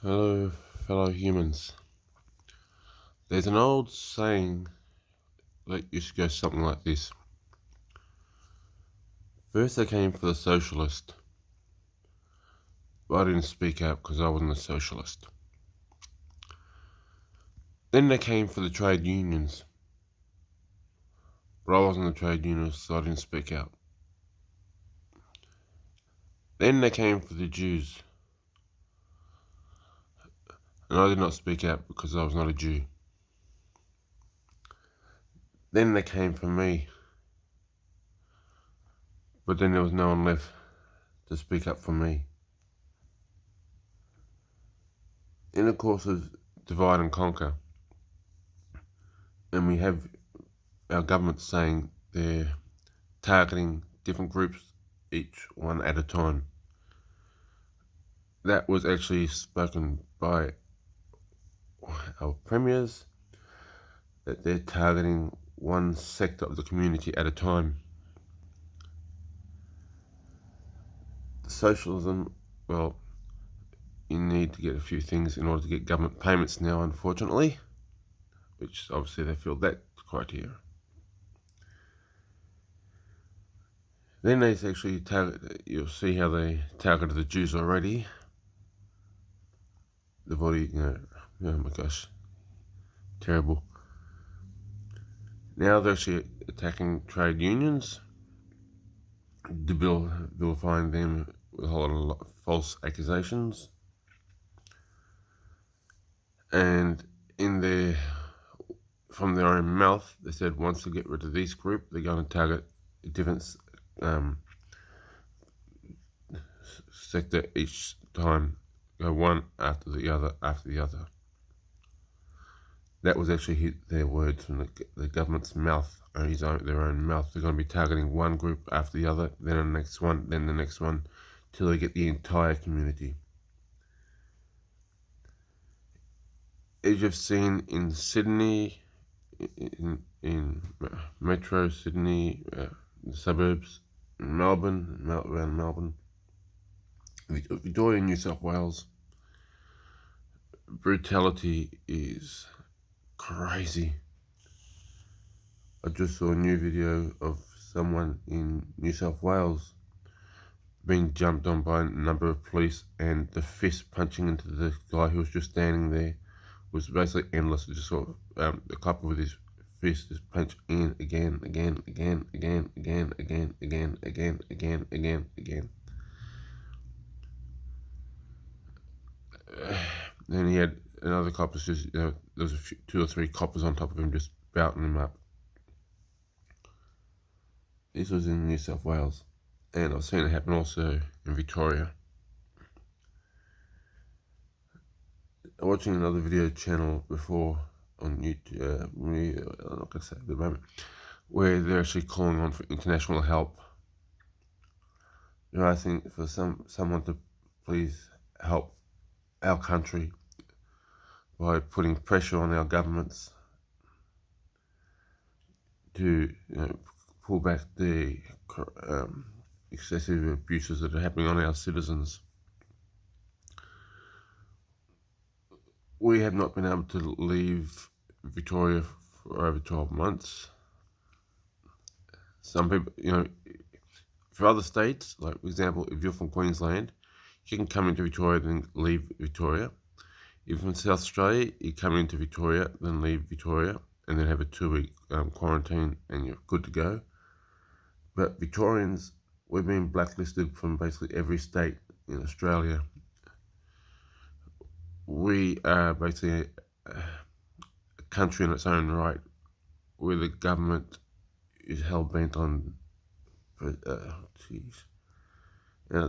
Hello, fellow humans. There's an old saying that used to go something like this. First they came for the socialist, but I didn't speak out because I wasn't a socialist. Then they came for the trade unions, but I wasn't a trade unionist, so I didn't speak out. Then they came for the Jews, and I did not speak out because I was not a Jew. Then they came for me, but then there was no one left to speak up for me. In the course of divide and conquer, and we have our government saying they're targeting different groups, each one at a time. That was actually spoken by our premiers, that they're targeting one sector of the community at a time. Socialism, well, you need to get a few things in order to get government payments now, unfortunately, which obviously they feel that criteria. Then they actually target, you'll see how they targeted the Jews already. They've already, oh my gosh, terrible. Now they're actually attacking trade unions, vilifying them with a whole lot of false accusations. And from their own mouth, they said once they get rid of this group, they're going to target a different sector each time, go one after the other, after the other. That was actually their words from the government's mouth, or their own mouth. They're going to be targeting one group after the other, then the next one, then the next one, till they get the entire community. As you've seen in Sydney, in Metro Sydney, the suburbs, Melbourne, around Melbourne, Victoria, New South Wales, brutality is crazy. I just saw a new video of someone in New South Wales being jumped on by a number of police, and the fist punching into the guy who was just standing there was basically endless. It just sort of the couple with his fist just punch in again. Then he had another cop was just, there was two or three coppers on top of him just bouting him up. This was in New South Wales, and I've seen it happen also in Victoria. Watching another video channel before on YouTube, I'm not going to say at the moment, where they're actually calling on for international help. They're asking for someone to please help our country by putting pressure on our governments to pull back the excessive abuses that are happening on our citizens. We have not been able to leave Victoria for over 12 months. Some people, for other states, like for example, if you're from Queensland, you can come into Victoria then leave Victoria. If you're from South Australia, you come into Victoria, then leave Victoria, and then have a 2-week quarantine, and you're good to go. But Victorians, we've been blacklisted from basically every state in Australia. We are basically a country in its own right, where the government is hell-bent on, and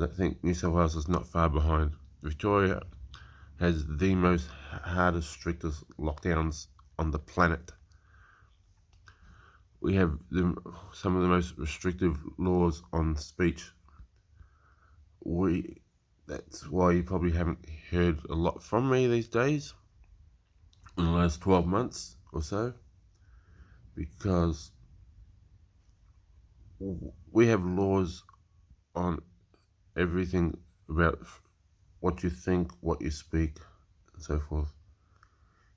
I think New South Wales is not far behind. Victoria has the most hardest, strictest lockdowns on the planet. We have some of the most restrictive laws on speech. That's why you probably haven't heard a lot from me these days, in the last 12 months or so, because we have laws on everything about what you think, what you speak, and so forth.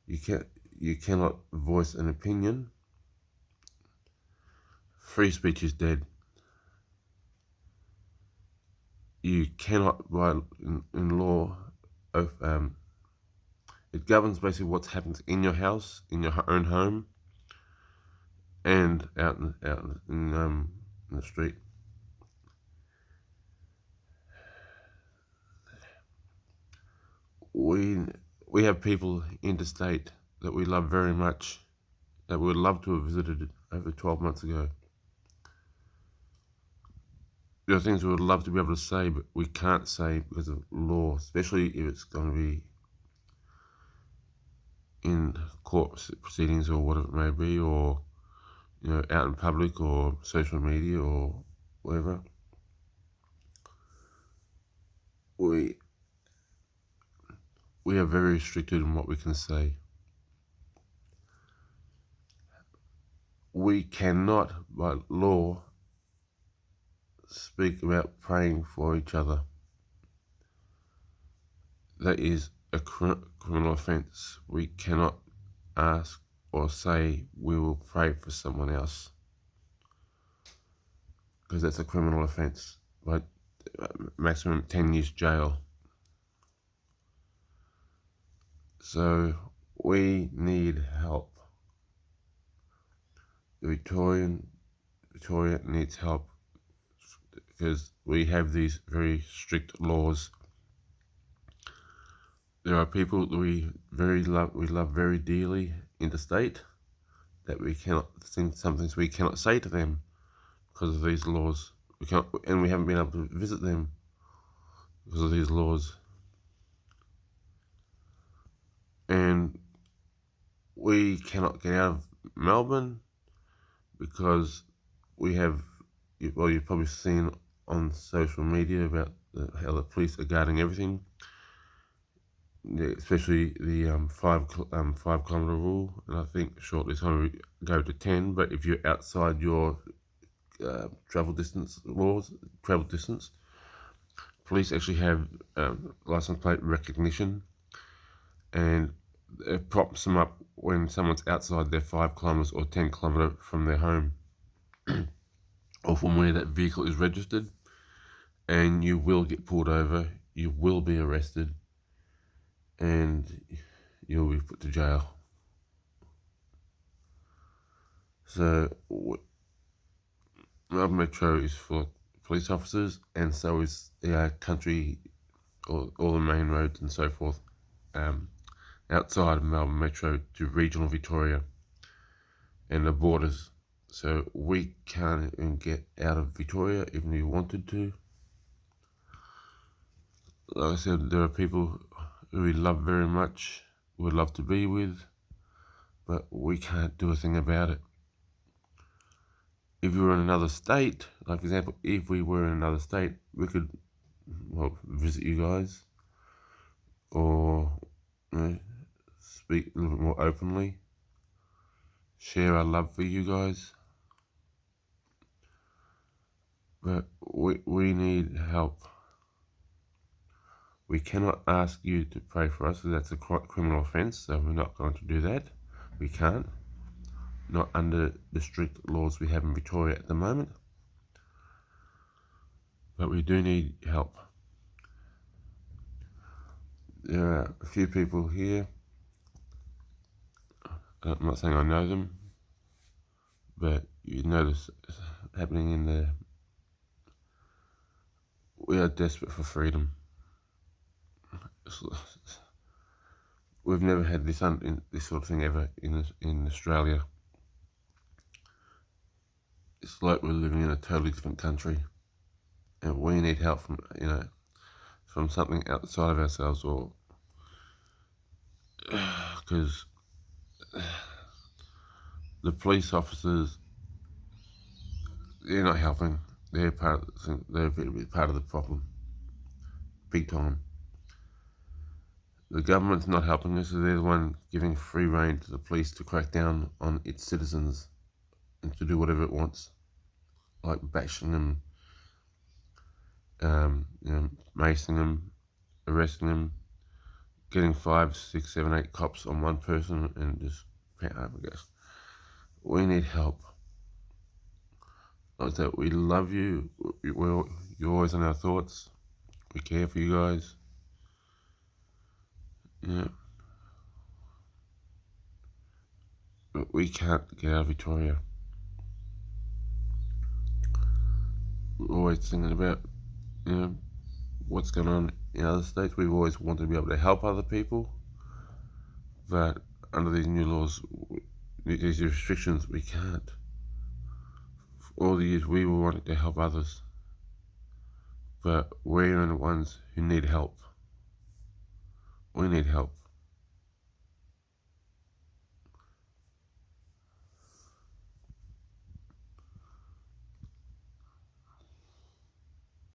You cannot voice an opinion. Free speech is dead. You cannot, in law, it governs basically what happens in your house, in your own home, and out in the street. We have people interstate that we love very much, that we would love to have visited over 12 months ago. There are things we would love to be able to say, but we can't say because of law, especially if it's going to be in court proceedings or whatever it may be, or out in public or social media or whatever. We are very restricted in what we can say. We cannot, by law, speak about praying for each other. That is a criminal offence. We cannot ask or say we will pray for someone else, because that's a criminal offence, like maximum 10 years jail. So we need help. Victoria needs help because we have these very strict laws. There are people that we love very dearly interstate that we cannot think some things we cannot say to them because of these laws. We can't, and we haven't been able to visit them because of these laws. And we cannot get out of Melbourne because we have, well, you've probably seen on social media about how the police are guarding everything, especially the 5 kilometre rule, and I think shortly it's going to go to 10. But if you're outside your travel distance, police actually have license plate recognition, and it props them up when someone's outside their 5 kilometres or 10 kilometre from their home or from where that vehicle is registered, and you will get pulled over, you will be arrested, and you'll be put to jail. So Melbourne Metro is for police officers, and so is the country, all the main roads and so forth, outside of Melbourne Metro to regional Victoria and the borders. So we can't even get out of Victoria even if we wanted to. Like I said, there are people who we love very much, would love to be with, but we can't do a thing about it. If we were in another state, like for example, if we were in another state, we could, visit you guys, or speak a little bit more openly, share our love for you guys. But we need help. We cannot ask you to pray for us, because that's a criminal offence, so we're not going to do that. We can't. Not under the strict laws we have in Victoria at the moment. But we do need help. There are a few people here. I'm not saying I know them, but you notice happening in the... We are desperate for freedom. We've never had this sort of thing ever in Australia. It's like we're living in a totally different country, and we need help from something outside of ourselves, or because the police officers, they're not helping. They're part of the problem, big time. The government's not helping us, so they're the one giving free rein to the police to crack down on its citizens and to do whatever it wants, like bashing them, macing them, arresting them, getting 5, 6, 7, 8 cops on one person and just pay home, I guess. We need help. Like that, we love you. You're always in our thoughts. We care for you guys. Yeah. But we can't get out of Victoria. We're always thinking about, what's going on in other states. We've always wanted to be able to help other people, but under these new laws, these restrictions, we can't. For all the years we were wanting to help others, but we're the ones who need help. We need help.